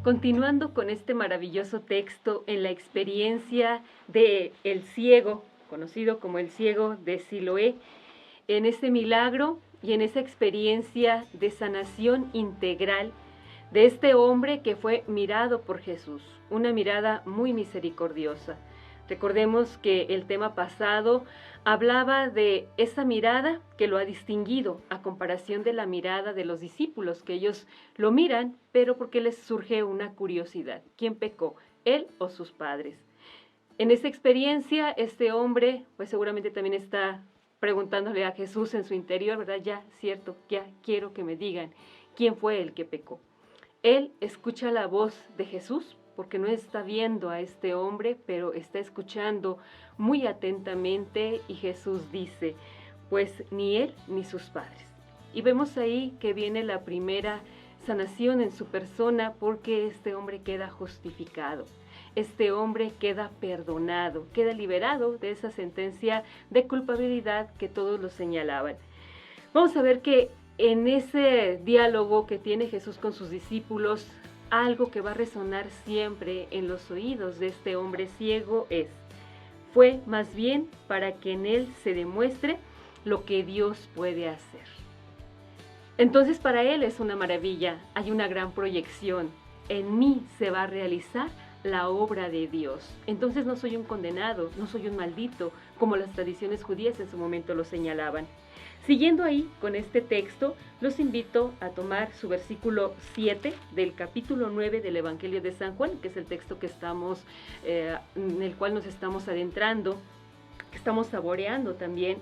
Continuando con este maravilloso texto en la experiencia de el ciego, conocido como el ciego de Siloé, en ese milagro y en esa experiencia de sanación integral de este hombre que fue mirado por Jesús, una mirada muy misericordiosa. Recordemos que el tema pasado hablaba de esa mirada que lo ha distinguido a comparación de la mirada de los discípulos, que ellos lo miran, pero porque les surge una curiosidad. ¿Quién pecó, él o sus padres? En esa experiencia, este hombre, pues seguramente también está preguntándole a Jesús en su interior, ¿verdad? Ya, cierto, ya quiero que me digan quién fue el que pecó. Él escucha la voz de Jesús porque no está viendo a este hombre, pero está escuchando muy atentamente y Jesús dice, pues ni él ni sus padres. Y vemos ahí que viene la primera sanación en su persona porque este hombre queda justificado. Este hombre queda perdonado, queda liberado de esa sentencia de culpabilidad que todos lo señalaban. Vamos a ver que en ese diálogo que tiene Jesús con sus discípulos, algo que va a resonar siempre en los oídos de este hombre ciego fue más bien para que en él se demuestre lo que Dios puede hacer. Entonces para él es una maravilla, hay una gran proyección. En mí se va a realizar la obra de Dios. Entonces no soy un condenado, no soy un maldito, como las tradiciones judías en su momento lo señalaban. Siguiendo ahí con este texto, los invito a tomar su versículo 7 del capítulo 9 del Evangelio de San Juan, que es el texto que en el cual nos estamos adentrando, que estamos saboreando también.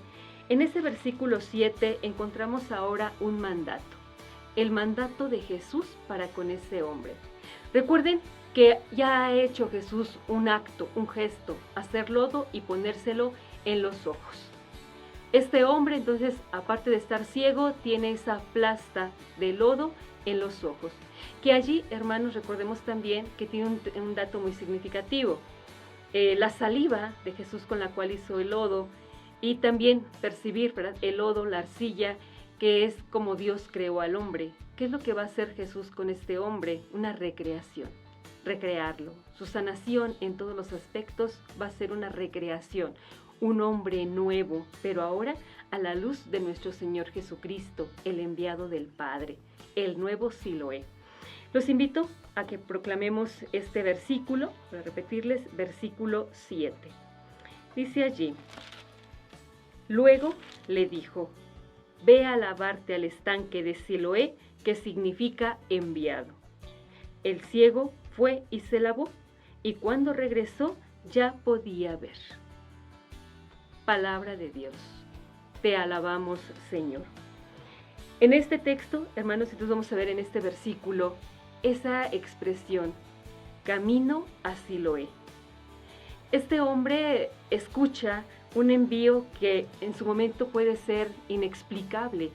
En ese versículo 7 encontramos ahora un mandato, el mandato de Jesús para con ese hombre. Recuerden que ya ha hecho Jesús un acto, un gesto, hacer lodo y ponérselo en los ojos. Este hombre, entonces, aparte de estar ciego, tiene esa plasta de lodo en los ojos. Que allí, hermanos, recordemos también que tiene un dato muy significativo. La saliva de Jesús con la cual hizo el lodo y también percibir, ¿verdad?, el lodo, la arcilla, que es como Dios creó al hombre. ¿Qué es lo que va a hacer Jesús con este hombre? Una recreación, recrearlo. Su sanación en todos los aspectos va a ser una recreación. Un hombre nuevo, pero ahora a la luz de nuestro Señor Jesucristo, el enviado del Padre, el nuevo Siloé. Los invito a que proclamemos este versículo, para repetirles, versículo 7. Dice allí, luego le dijo, ve a lavarte al estanque de Siloé, que significa enviado. El ciego fue y se lavó, y cuando regresó ya podía ver. Palabra de Dios. Te alabamos, Señor. En este texto, hermanos, entonces vamos a ver en este versículo esa expresión, camino a Siloé. Este hombre escucha un envío que en su momento puede ser inexplicable.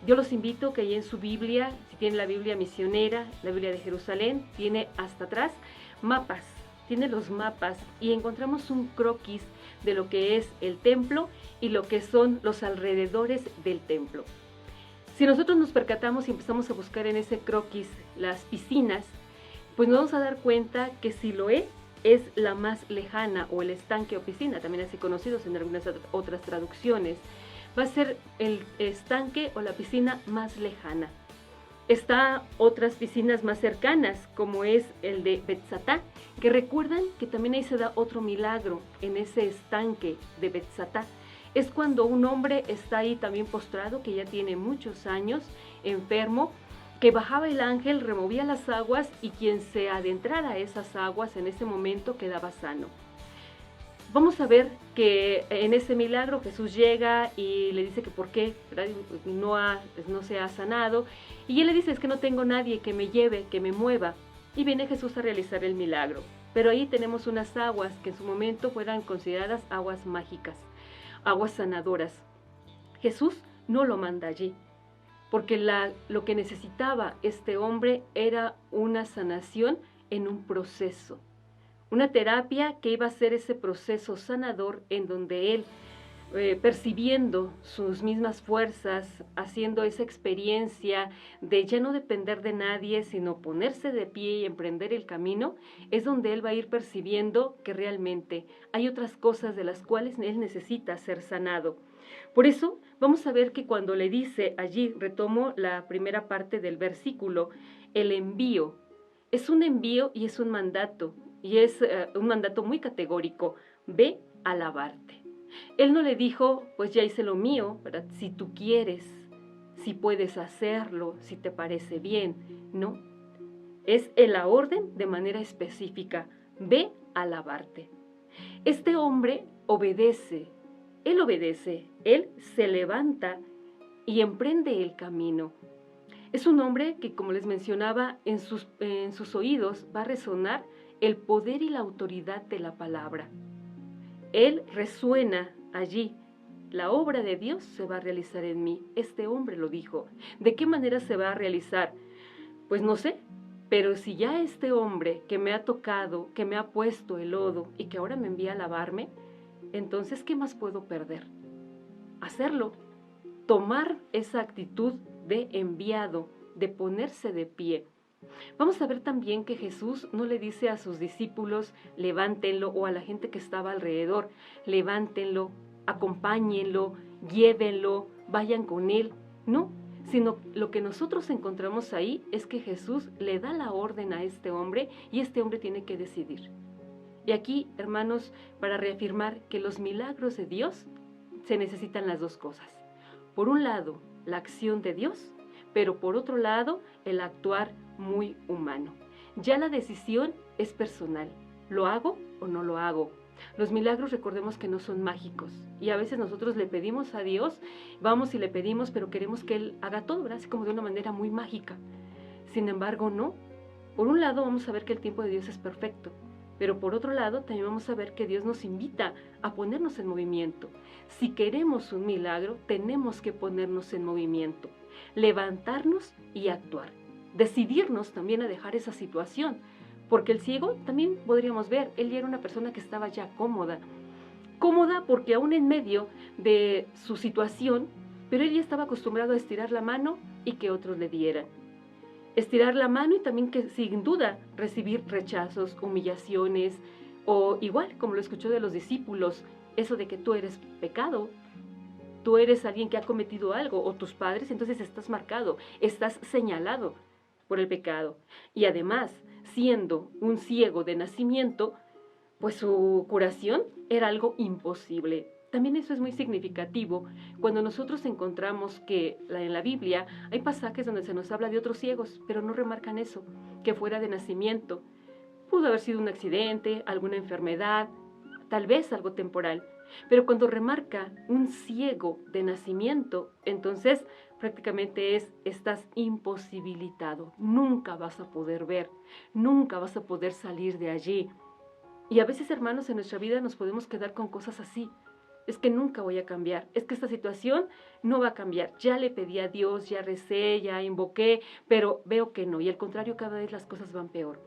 Yo los invito a que ahí en su Biblia, si tienen la Biblia misionera, la Biblia de Jerusalén, tiene hasta atrás mapas. Tiene los mapas y encontramos un croquis de lo que es el templo y lo que son los alrededores del templo. Si nosotros nos percatamos y empezamos a buscar en ese croquis las piscinas, pues nos vamos a dar cuenta que Siloé es la más lejana, o el estanque o piscina, también así conocidos en algunas otras traducciones. Va a ser el estanque o la piscina más lejana. Está otras piscinas más cercanas, como es el de Betzatá, que recuerdan que también ahí se da otro milagro en ese estanque de Betzatá. Es cuando un hombre está ahí también postrado, que ya tiene muchos años, enfermo, que bajaba el ángel, removía las aguas y quien se adentrara a esas aguas en ese momento quedaba sano. Vamos a ver que en ese milagro Jesús llega y le dice que por qué no se ha sanado. Y él le dice, es que no tengo nadie que me lleve, que me mueva. Y viene Jesús a realizar el milagro. Pero ahí tenemos unas aguas que en su momento fueran consideradas aguas mágicas, aguas sanadoras. Jesús no lo manda allí, porque lo que necesitaba este hombre era una sanación en un proceso. Una terapia que iba a ser ese proceso sanador en donde él percibiendo sus mismas fuerzas, haciendo esa experiencia de ya no depender de nadie, sino ponerse de pie y emprender el camino, es donde él va a ir percibiendo que realmente hay otras cosas de las cuales él necesita ser sanado. Por eso vamos a ver que cuando le dice allí, retomo la primera parte del versículo, el envío, es un envío y es un mandato un mandato muy categórico, ve a lavarte. Él no le dijo, pues ya hice lo mío, ¿verdad? Si tú quieres, si puedes hacerlo, si te parece bien, no. Es en la orden de manera específica, ve a lavarte. Este hombre obedece, él se levanta y emprende el camino. Es un hombre que, como les mencionaba, en sus oídos va a resonar el poder y la autoridad de la palabra. Él resuena allí. La obra de Dios se va a realizar en mí. Este hombre lo dijo. ¿De qué manera se va a realizar? Pues no sé, pero si ya este hombre que me ha tocado, que me ha puesto el lodo y que ahora me envía a lavarme, entonces, ¿qué más puedo perder? Hacerlo, tomar esa actitud de enviado, de ponerse de pie. Vamos a ver también que Jesús no le dice a sus discípulos, levántenlo, o a la gente que estaba alrededor, levántenlo, acompáñenlo, llévenlo, vayan con él. No, sino lo que nosotros encontramos ahí es que Jesús le da la orden a este hombre y este hombre tiene que decidir. Y aquí, hermanos, para reafirmar que los milagros de Dios se necesitan las dos cosas. Por un lado, la acción de Dios, pero por otro lado, el actuar muy humano. Ya la decisión es personal. ¿Lo hago o no lo hago? Los milagros, recordemos que no son mágicos. Y a veces nosotros le pedimos a Dios, vamos y le pedimos, pero queremos que Él haga todo, ¿verdad? Así como de una manera muy mágica. Sin embargo, no. Por un lado, vamos a ver que el tiempo de Dios es perfecto. Pero por otro lado, también vamos a ver que Dios nos invita a ponernos en movimiento. Si queremos un milagro, tenemos que ponernos en movimiento, levantarnos y actuar. Decidirnos también a dejar esa situación, porque el ciego también podríamos ver, él ya era una persona que estaba ya cómoda porque aún en medio de su situación, pero él ya estaba acostumbrado a estirar la mano y que otros le dieran. Estirar la mano y también que sin duda recibir rechazos, humillaciones, o igual como lo escuchó de los discípulos, eso de que tú eres pecado, tú eres alguien que ha cometido algo, o tus padres, entonces estás marcado, estás señalado por el pecado. Y además, siendo un ciego de nacimiento, pues su curación era algo imposible. También eso es muy significativo cuando nosotros encontramos que en la Biblia hay pasajes donde se nos habla de otros ciegos, pero no remarcan eso, que fuera de nacimiento. Pudo haber sido un accidente, alguna enfermedad, tal vez algo temporal. Pero cuando remarca un ciego de nacimiento, entonces prácticamente estás imposibilitado. Nunca vas a poder ver, nunca vas a poder salir de allí. Y a veces, hermanos, en nuestra vida nos podemos quedar con cosas así. Es que nunca voy a cambiar, es que esta situación no va a cambiar. Ya le pedí a Dios, ya recé, ya invoqué, pero veo que no. Y al contrario, cada vez las cosas van peor.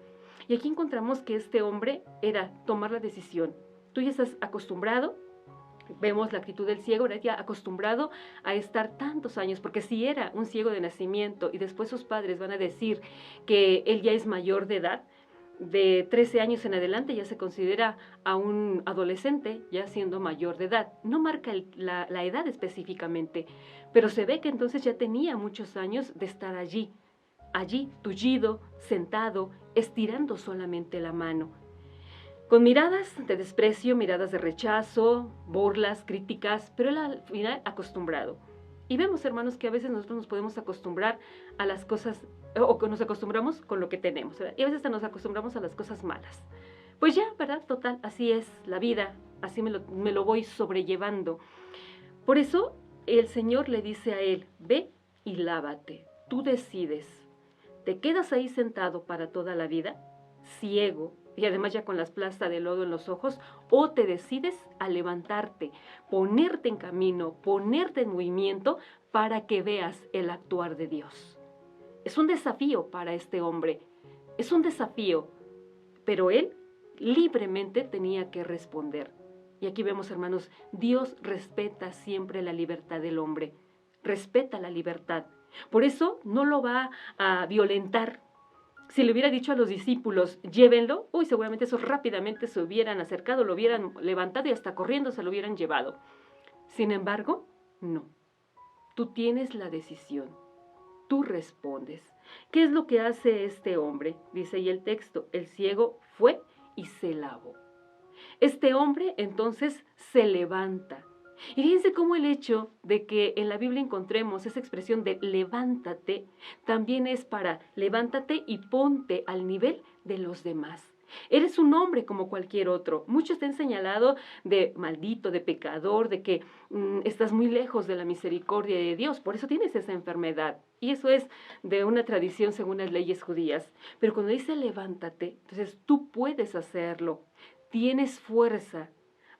Y aquí encontramos que este hombre era tomar la decisión. Tú ya estás acostumbrado, vemos la actitud del ciego, era ya acostumbrado a estar tantos años, porque si era un ciego de nacimiento y después sus padres van a decir que él ya es mayor de edad, de 13 años en adelante ya se considera a un adolescente ya siendo mayor de edad. No marca la edad específicamente, pero se ve que entonces ya tenía muchos años de estar allí, tullido, sentado, estirando solamente la mano. Con miradas de desprecio, miradas de rechazo, burlas, críticas, pero él al final acostumbrado. Y vemos, hermanos, que a veces nosotros nos podemos acostumbrar a las cosas, o que nos acostumbramos con lo que tenemos, ¿verdad? Y a veces hasta nos acostumbramos a las cosas malas. Pues ya, ¿verdad? Total, así es la vida, así me lo voy sobrellevando. Por eso el Señor le dice a él, ve y lávate, tú decides. ¿Te quedas ahí sentado para toda la vida, ciego, y además ya con las plastas de lodo en los ojos, o te decides a levantarte, ponerte en camino, ponerte en movimiento para que veas el actuar de Dios? Es un desafío para este hombre, es un desafío, pero él libremente tenía que responder. Y aquí vemos, hermanos, Dios respeta siempre la libertad del hombre, respeta la libertad. Por eso no lo va a violentar. Si le hubiera dicho a los discípulos, llévenlo, seguramente esos rápidamente se hubieran acercado, lo hubieran levantado y hasta corriendo se lo hubieran llevado. Sin embargo, no. Tú tienes la decisión. Tú respondes. ¿Qué es lo que hace este hombre? Dice ahí el texto, el ciego fue y se lavó. Este hombre entonces se levanta. Y fíjense cómo el hecho de que en la Biblia encontremos esa expresión de levántate, también es para levántate y ponte al nivel de los demás. Eres un hombre como cualquier otro. Muchos te han señalado de maldito, de pecador, de que estás muy lejos de la misericordia de Dios. Por eso tienes esa enfermedad. Y eso es de una tradición según las leyes judías. Pero cuando dice levántate, entonces tú puedes hacerlo. Tienes fuerza.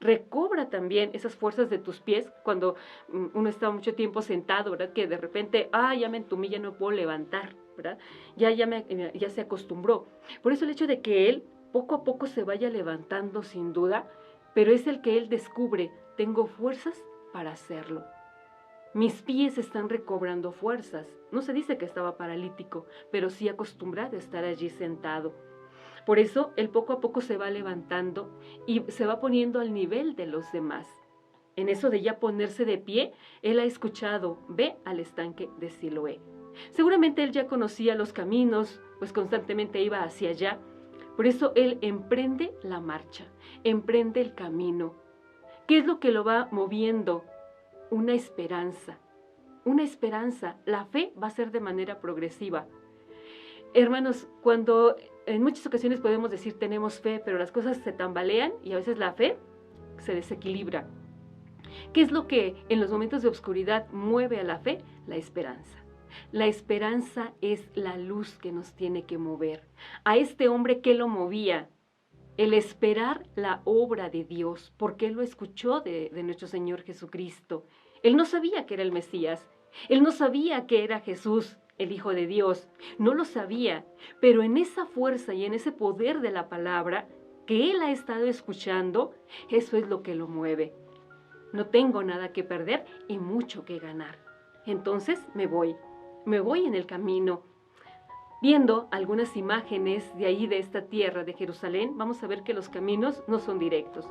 Recobra también esas fuerzas de tus pies cuando uno está mucho tiempo sentado, ¿verdad? Que de repente, ya me entumí, ya no puedo levantar, ¿verdad? Ya se acostumbró. Por eso el hecho de que él poco a poco se vaya levantando sin duda, pero es el que él descubre, tengo fuerzas para hacerlo. Mis pies están recobrando fuerzas. No se dice que estaba paralítico, pero sí acostumbrado a estar allí sentado. Por eso, él poco a poco se va levantando y se va poniendo al nivel de los demás. En eso de ya ponerse de pie, él ha escuchado, ve al estanque de Siloé. Seguramente él ya conocía los caminos, pues constantemente iba hacia allá. Por eso él emprende la marcha, emprende el camino. ¿Qué es lo que lo va moviendo? Una esperanza. Una esperanza. La fe va a ser de manera progresiva. Hermanos, cuando en muchas ocasiones podemos decir tenemos fe, pero las cosas se tambalean y a veces la fe se desequilibra. ¿Qué es lo que en los momentos de oscuridad mueve a la fe? La esperanza. La esperanza es la luz que nos tiene que mover. A este hombre, ¿qué lo movía? El esperar la obra de Dios, porque él lo escuchó de nuestro Señor Jesucristo. Él no sabía que era el Mesías. Él no sabía que era Jesús, el Hijo de Dios. No lo sabía, pero en esa fuerza y en ese poder de la palabra que él ha estado escuchando, eso es lo que lo mueve. No tengo nada que perder y mucho que ganar. Entonces me voy en el camino. Viendo algunas imágenes de ahí, de esta tierra de Jerusalén, vamos a ver que los caminos no son directos.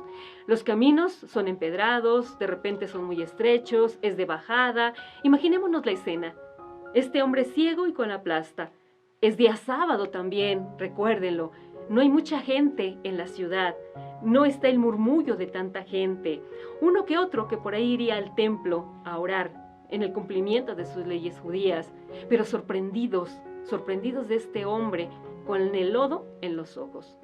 Los caminos son empedrados, de repente son muy estrechos, es de bajada. Imaginémonos la escena. Este hombre ciego y con la plasta. Es día sábado también, recuérdenlo. No hay mucha gente en la ciudad. No está el murmullo de tanta gente. Uno que otro que por ahí iría al templo a orar en el cumplimiento de sus leyes judías, pero sorprendidos de este hombre con el lodo en los ojos.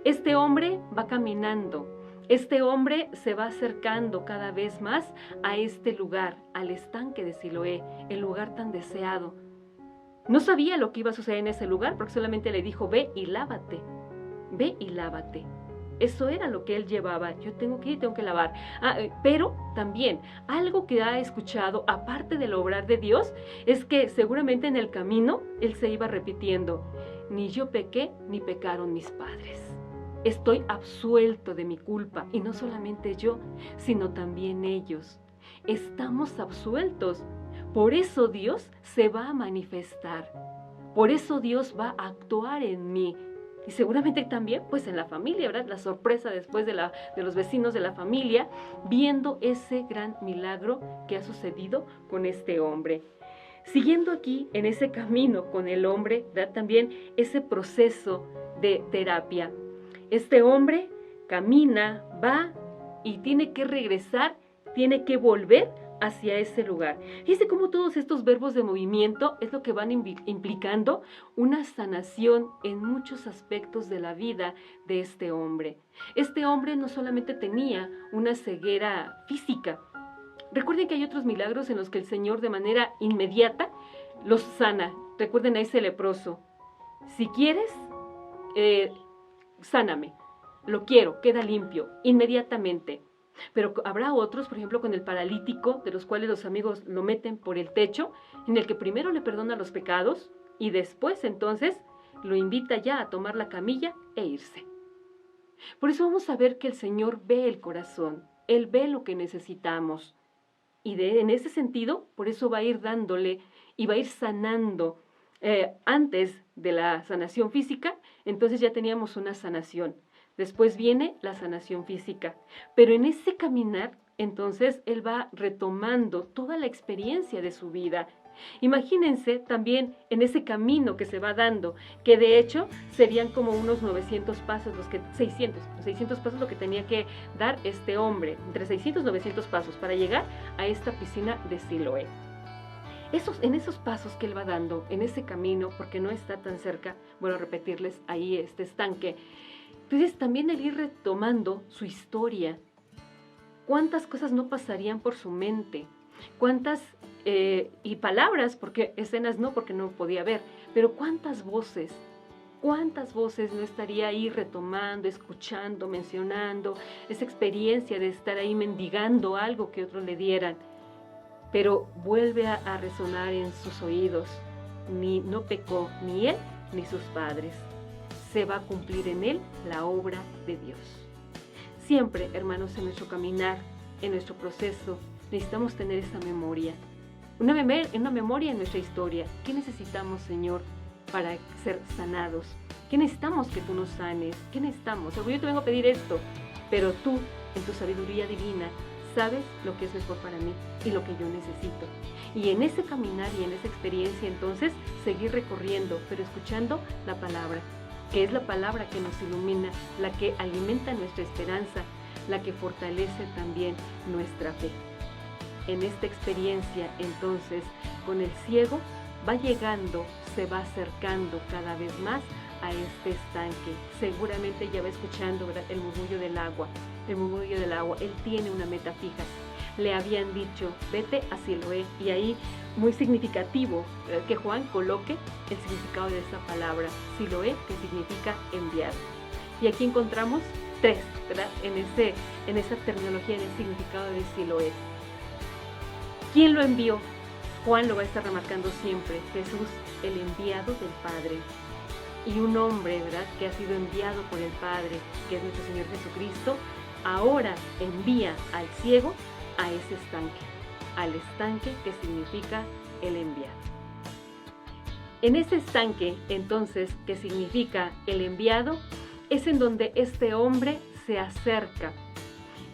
Este hombre va caminando, este hombre se va acercando cada vez más a este lugar, al estanque de Siloé, el lugar tan deseado. No sabía lo que iba a suceder en ese lugar, porque solamente le dijo, ve y lávate, ve y lávate. Eso era lo que él llevaba. Yo tengo que ir, tengo que lavar. Pero también algo que ha escuchado, aparte del obrar de Dios, es que seguramente en el camino él se iba repitiendo, ni yo pequé, ni pecaron mis padres. Estoy absuelto de mi culpa, y no solamente yo, sino también ellos. Estamos absueltos. Por eso Dios se va a manifestar. Por eso Dios va a actuar en mí. Y seguramente también, pues en la familia, ¿verdad? La sorpresa después de los vecinos de la familia, viendo ese gran milagro que ha sucedido con este hombre. Siguiendo aquí en ese camino con el hombre, ¿verdad? También ese proceso de terapia. Este hombre camina, va y tiene que regresar, tiene que volver hacia ese lugar. Fíjense cómo todos estos verbos de movimiento es lo que van implicando una sanación en muchos aspectos de la vida de este hombre. Este hombre no solamente tenía una ceguera física. Recuerden que hay otros milagros en los que el Señor de manera inmediata los sana. Recuerden a ese leproso. Si quieres, sáname. Lo quiero, queda limpio, inmediatamente. Pero habrá otros, por ejemplo, con el paralítico, de los cuales los amigos lo meten por el techo, en el que primero le perdona los pecados y después entonces lo invita ya a tomar la camilla e irse. Por eso vamos a ver que el Señor ve el corazón, Él ve lo que necesitamos. Y en ese sentido, por eso va a ir dándole y va a ir sanando. Antes de la sanación física, entonces ya teníamos una sanación. Después viene la sanación física. Pero en ese caminar, entonces, Él va retomando toda la experiencia de su vida. Imagínense también en ese camino que se va dando, que de hecho serían como unos 900 pasos, 600 pasos lo que tenía que dar este hombre, entre 600 y 900 pasos para llegar a esta piscina de Siloé. En esos pasos que él va dando, en ese camino, porque no está tan cerca, bueno, repetirles ahí este estanque, entonces también el ir retomando su historia, cuántas cosas no pasarían por su mente, cuántas y palabras, porque escenas no, porque no podía ver, pero cuántas voces no estaría ahí retomando, escuchando, mencionando, esa experiencia de estar ahí mendigando algo que otros le dieran, pero vuelve a resonar en sus oídos, no pecó ni él ni sus padres, se va a cumplir en él la obra de Dios. Siempre, hermanos, en nuestro caminar, en nuestro proceso, necesitamos tener esa memoria. Una memoria en nuestra historia. ¿Qué necesitamos, Señor, para ser sanados? ¿Qué necesitamos que tú nos sanes? ¿Qué necesitamos? Yo te vengo a pedir esto, pero tú, en tu sabiduría divina, sabes lo que es mejor para mí y lo que yo necesito. Y en ese caminar y en esa experiencia, entonces, seguir recorriendo, pero escuchando la palabra, que es la palabra que nos ilumina, la que alimenta nuestra esperanza, la que fortalece también nuestra fe. En esta experiencia, entonces, con el ciego, va llegando, se va acercando cada vez más a este estanque. Seguramente ya va escuchando, ¿verdad?, el murmullo del agua. Él tiene una meta fija. Le habían dicho, vete a Siloé, y ahí muy significativo que Juan coloque el significado de esa palabra, Siloé, que significa enviado. Y aquí encontramos tres, ¿verdad?, en esa terminología, en el significado de Siloé. ¿Quién lo envió? Juan lo va a estar remarcando siempre, Jesús, el enviado del Padre. Y un hombre, ¿verdad?, que ha sido enviado por el Padre, que es nuestro Señor Jesucristo, ahora envía al ciego a ese estanque, al estanque que significa el enviado. En ese estanque, entonces, que significa el enviado, es en donde este hombre se acerca.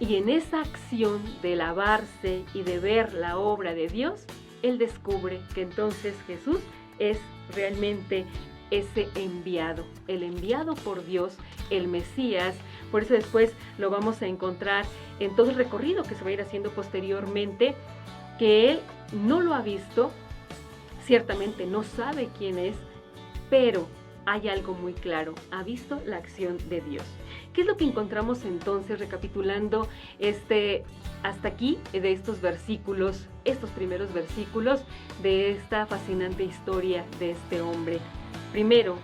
Y en esa acción de lavarse y de ver la obra de Dios, él descubre que entonces Jesús es realmente ese enviado, el enviado por Dios, el Mesías. Por eso después lo vamos a encontrar en todo el recorrido que se va a ir haciendo posteriormente, que él no lo ha visto, ciertamente no sabe quién es, pero hay algo muy claro, ha visto la acción de Dios. ¿Qué es lo que encontramos entonces, recapitulando hasta aquí de estos versículos, estos primeros versículos de esta fascinante historia de este hombre? Primero,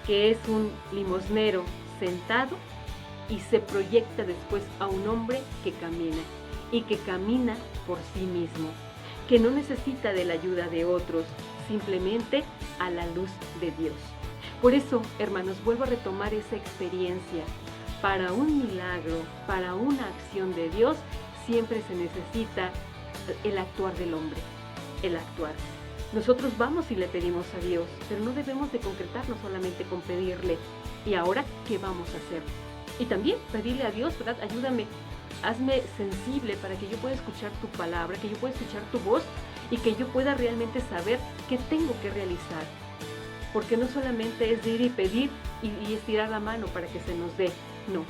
que es un limosnero sentado y se proyecta después a un hombre que camina y que camina por sí mismo, que no necesita de la ayuda de otros, simplemente a la luz de Dios. Por eso, hermanos, vuelvo a retomar esa experiencia. Para un milagro, para una acción de Dios, siempre se necesita el actuar del hombre, el actuar. Nosotros vamos y le pedimos a Dios, pero no debemos de concretarnos solamente con pedirle. ¿Y ahora qué vamos a hacer? Y también pedirle a Dios, ¿verdad? Ayúdame, hazme sensible para que yo pueda escuchar tu palabra, que yo pueda escuchar tu voz y que yo pueda realmente saber qué tengo que realizar. Porque no solamente es de ir y pedir y estirar la mano para que se nos dé, no.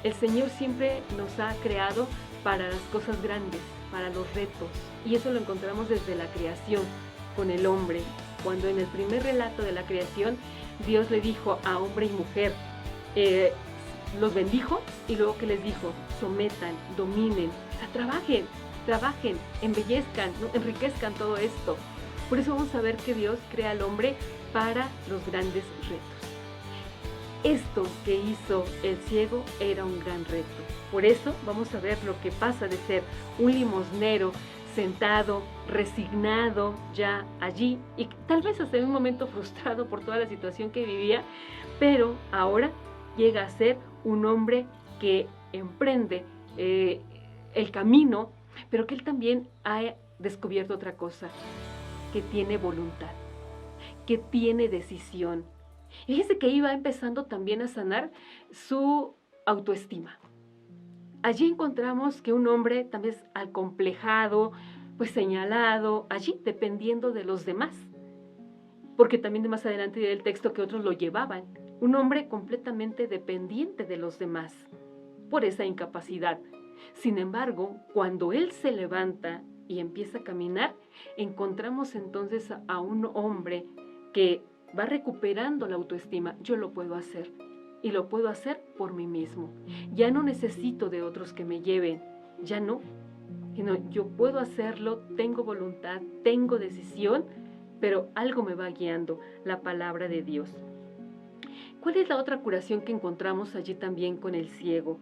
El Señor siempre nos ha creado para las cosas grandes, para los retos, y eso lo encontramos desde la creación con el hombre, cuando en el primer relato de la creación Dios le dijo a hombre y mujer, los bendijo y luego que les dijo, sometan, dominen, o sea, trabajen, embellezcan, ¿no?, enriquezcan todo esto. Por eso vamos a ver que Dios crea al hombre para los grandes retos. Esto que hizo el ciego era un gran reto. Por eso vamos a ver lo que pasa de ser un limosnero sentado, resignado ya allí y tal vez hasta en un momento frustrado por toda la situación que vivía, pero ahora llega a ser un hombre que emprende el camino, pero que él también ha descubierto otra cosa, que tiene voluntad, que tiene decisión. Y fíjense que iba empezando también a sanar su autoestima. Allí encontramos que un hombre también es acomplejado, pues señalado, allí dependiendo de los demás. Porque también de más adelante dirá el texto que otros lo llevaban. Un hombre completamente dependiente de los demás por esa incapacidad. Sin embargo, cuando él se levanta y empieza a caminar, encontramos entonces a un hombre que va recuperando la autoestima. Yo lo puedo hacer y lo puedo hacer por mí mismo. Ya no necesito de otros que me lleven, ya no. Yo puedo hacerlo, tengo voluntad, tengo decisión, pero algo me va guiando, la palabra de Dios. ¿Cuál es la otra curación que encontramos allí también con el ciego?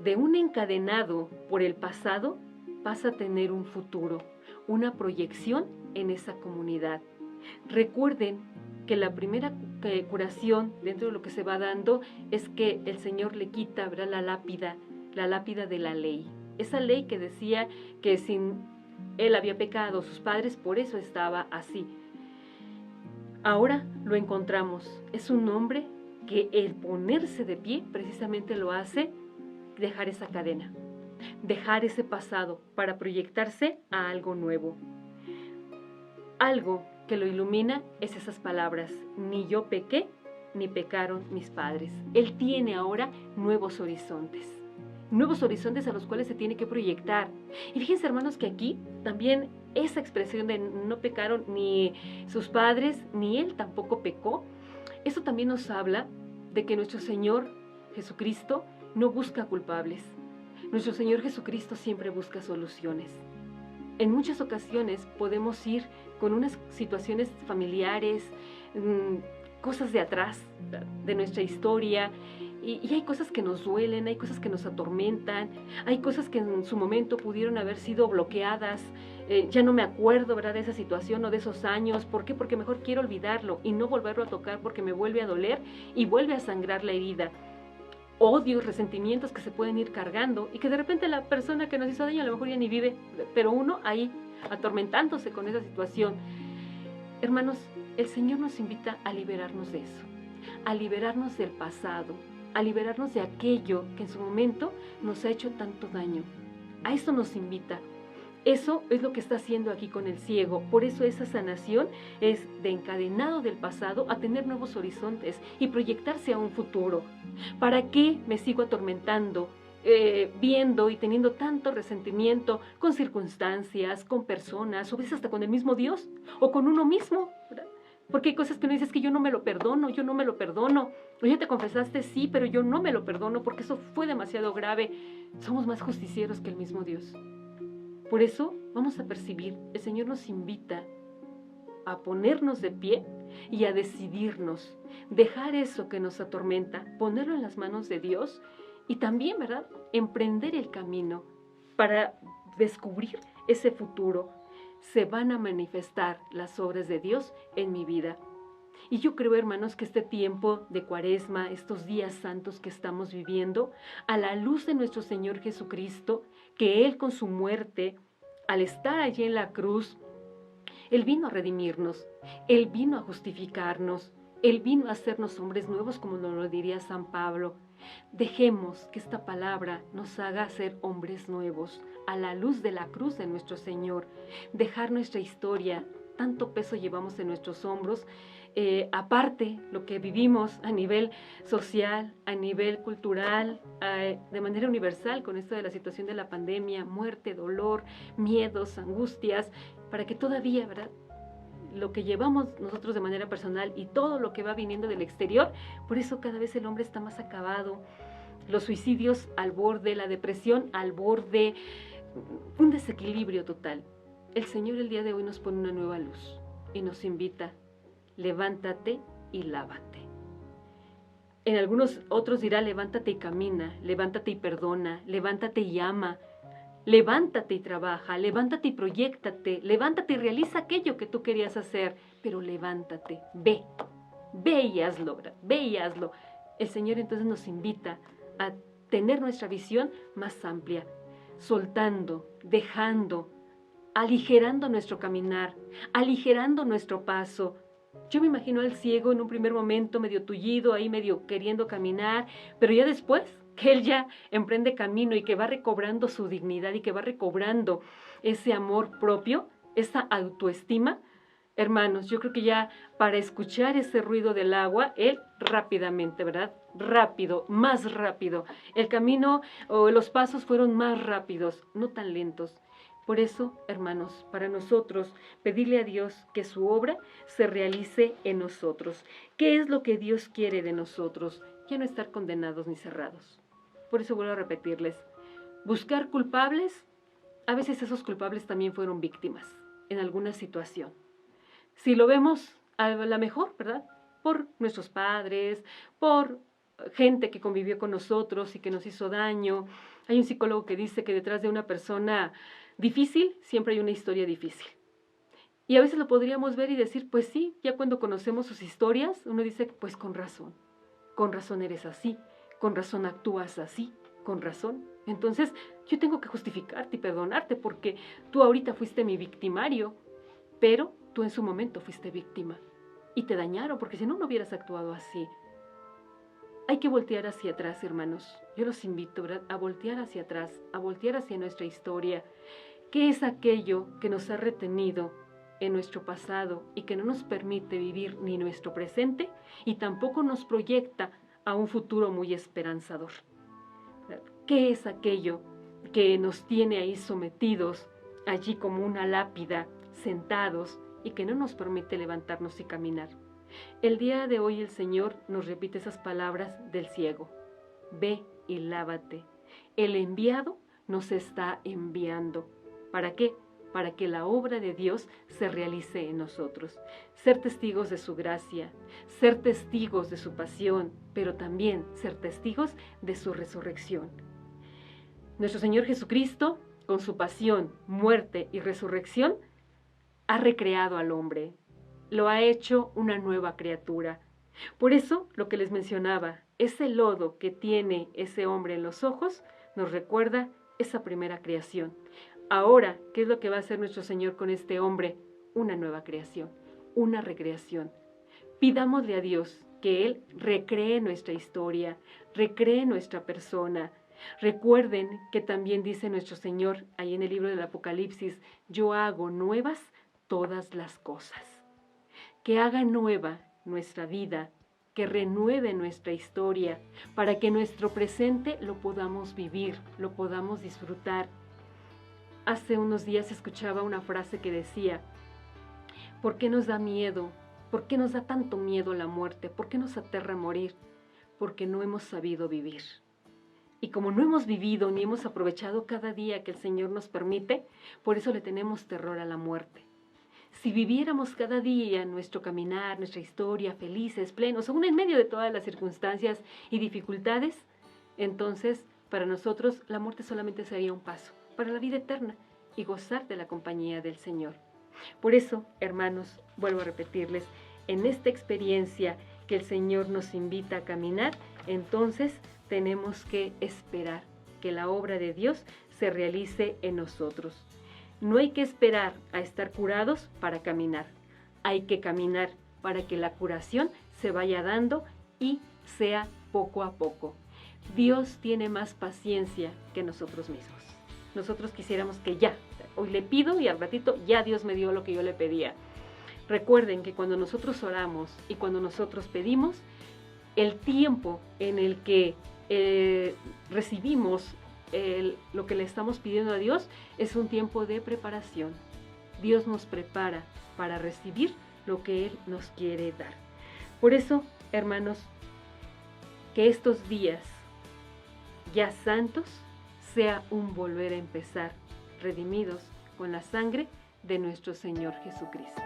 De un encadenado por el pasado pasa a tener un futuro, una proyección en esa comunidad. Recuerden que la primera curación dentro de lo que se va dando es que el Señor le quita, ¿verdad?, la lápida de la ley. Esa ley que decía que sin él había pecado, sus padres, por eso estaba así. Ahora lo encontramos. Es un hombre que el ponerse de pie precisamente lo hace dejar esa cadena, dejar ese pasado para proyectarse a algo nuevo. Algo que lo ilumina es esas palabras: ni yo pequé, ni pecaron mis padres. Él tiene ahora nuevos horizontes a los cuales se tiene que proyectar. Y fíjense, hermanos, que aquí también esa expresión de no pecaron ni sus padres, ni él tampoco pecó, eso también nos habla de que nuestro Señor Jesucristo no busca culpables. Nuestro Señor Jesucristo siempre busca soluciones. En muchas ocasiones podemos ir con unas situaciones familiares, cosas de atrás de nuestra historia, y hay cosas que nos duelen, hay cosas que nos atormentan, hay cosas que en su momento pudieron haber sido bloqueadas. Ya no me acuerdo, ¿verdad?, de esa situación o de esos años. ¿Por qué? Porque mejor quiero olvidarlo y no volverlo a tocar, porque me vuelve a doler y vuelve a sangrar la herida. Odios, resentimientos que se pueden ir cargando y que de repente la persona que nos hizo daño a lo mejor ya ni vive, pero uno ahí atormentándose con esa situación. Hermanos, el Señor nos invita a liberarnos de eso, a liberarnos del pasado, a liberarnos de aquello que en su momento nos ha hecho tanto daño. A eso nos invita. Eso es lo que está haciendo aquí con el ciego. Por eso esa sanación es de encadenado del pasado a tener nuevos horizontes y proyectarse a un futuro. ¿Para qué me sigo atormentando, viendo y teniendo tanto resentimiento con circunstancias, con personas, o a veces hasta con el mismo Dios o con uno mismo, ¿verdad? Porque hay cosas que uno dice: es que yo no me lo perdono, O ya te confesaste, sí, pero yo no me lo perdono porque eso fue demasiado grave. Somos más justicieros que el mismo Dios. Por eso vamos a percibir, el Señor nos invita a ponernos de pie y a decidirnos, dejar eso que nos atormenta, ponerlo en las manos de Dios y también, ¿verdad?, emprender el camino para descubrir ese futuro. Se van a manifestar las obras de Dios en mi vida. Y yo creo, hermanos, que este tiempo de Cuaresma, estos días santos que estamos viviendo, a la luz de nuestro Señor Jesucristo, que Él con su muerte, al estar allí en la cruz, Él vino a redimirnos, Él vino a justificarnos, Él vino a hacernos hombres nuevos, como nos lo diría San Pablo. Dejemos que esta palabra nos haga ser hombres nuevos, a la luz de la cruz de nuestro Señor. Dejar nuestra historia, tanto peso llevamos en nuestros hombros, aparte lo que vivimos a nivel social, a nivel cultural, de manera universal con esto de la situación de la pandemia, muerte, dolor, miedos, angustias, para que todavía, ¿verdad?, lo que llevamos nosotros de manera personal y todo lo que va viniendo del exterior, por eso cada vez el hombre está más acabado, los suicidios al borde, la depresión al borde, un desequilibrio total. El Señor el día de hoy nos pone una nueva luz y nos invita: levántate y lávate. En algunos otros dirá: levántate y camina, levántate y perdona, levántate y ama, levántate y trabaja, levántate y proyéctate, levántate y realiza aquello que tú querías hacer, pero levántate, ve y hazlo, ¿verdad? Ve y hazlo. el Señor entonces nos invita a tener nuestra visión más amplia, soltando, dejando, aligerando nuestro caminar, aligerando nuestro paso. Yo me imagino al ciego en un primer momento medio tullido, ahí medio queriendo caminar, pero ya después que él ya emprende camino y que va recobrando su dignidad y que va recobrando ese amor propio, esa autoestima. Hermanos, yo creo que ya para escuchar ese ruido del agua, él rápidamente, ¿verdad? Rápido, más rápido. El camino o los pasos fueron más rápidos, no tan lentos. Por eso, hermanos, para nosotros, pedirle a Dios que su obra se realice en nosotros. ¿Qué es lo que Dios quiere de nosotros? Ya no estar condenados ni cerrados. Por eso vuelvo a repetirles, buscar culpables, a veces esos culpables también fueron víctimas en alguna situación. Si lo vemos a la mejor, ¿verdad? Por nuestros padres, por gente que convivió con nosotros y que nos hizo daño. Hay un psicólogo que dice que detrás de una persona difícil siempre hay una historia difícil. Y a veces lo podríamos ver y decir, pues sí, ya cuando conocemos sus historias, uno dice, pues con razón eres así, con razón actúas así, con razón. Entonces yo tengo que justificarte y perdonarte porque tú ahorita fuiste mi victimario, pero tú en su momento fuiste víctima y te dañaron porque si no, no hubieras actuado así. Hay que voltear hacia atrás, hermanos. Yo los invito, ¿verdad?, a voltear hacia atrás, a voltear hacia nuestra historia. ¿Qué es aquello que nos ha retenido en nuestro pasado y que no nos permite vivir ni nuestro presente y tampoco nos proyecta a un futuro muy esperanzador? ¿Qué es aquello que nos tiene ahí sometidos, allí como una lápida, sentados y que no nos permite levantarnos y caminar? El día de hoy el Señor nos repite esas palabras del ciego. Ve y lávate. El enviado nos está enviando. ¿Para qué? Para que la obra de Dios se realice en nosotros. Ser testigos de su gracia, ser testigos de su pasión, pero también ser testigos de su resurrección. Nuestro Señor Jesucristo, con su pasión, muerte y resurrección, ha recreado al hombre. Lo ha hecho una nueva criatura. Por eso, lo que les mencionaba, ese lodo que tiene ese hombre en los ojos, nos recuerda esa primera creación. Ahora, ¿qué es lo que va a hacer nuestro Señor con este hombre? Una nueva creación, una recreación. Pidámosle a Dios que Él recree nuestra historia, recree nuestra persona. Recuerden que también dice nuestro Señor ahí en el libro del Apocalipsis, yo hago nuevas todas las cosas. Que haga nueva nuestra vida, que renueve nuestra historia, para que nuestro presente lo podamos vivir, lo podamos disfrutar. Hace unos días escuchaba una frase que decía, ¿por qué nos da miedo? ¿Por qué nos da tanto miedo la muerte? ¿Por qué nos aterra morir? Porque no hemos sabido vivir. Y como no hemos vivido ni hemos aprovechado cada día que el Señor nos permite, por eso le tenemos terror a la muerte. Si viviéramos cada día nuestro caminar, nuestra historia, felices, plenos, aún en medio de todas las circunstancias y dificultades, entonces para nosotros la muerte solamente sería un paso para la vida eterna y gozar de la compañía del Señor. Por eso, hermanos, vuelvo a repetirles, en esta experiencia que el Señor nos invita a caminar, entonces tenemos que esperar que la obra de Dios se realice en nosotros. No hay que esperar a estar curados para caminar. Hay que caminar para que la curación se vaya dando y sea poco a poco. Dios tiene más paciencia que nosotros mismos. Nosotros quisiéramos que ya, hoy le pido y al ratito ya Dios me dio lo que yo le pedía. Recuerden que cuando nosotros oramos y cuando nosotros pedimos, el tiempo en el que recibimos lo que le estamos pidiendo a Dios es un tiempo de preparación. Dios nos prepara para recibir lo que Él nos quiere dar. Por eso, hermanos, que estos días ya santos sea un volver a empezar, redimidos con la sangre de nuestro Señor Jesucristo.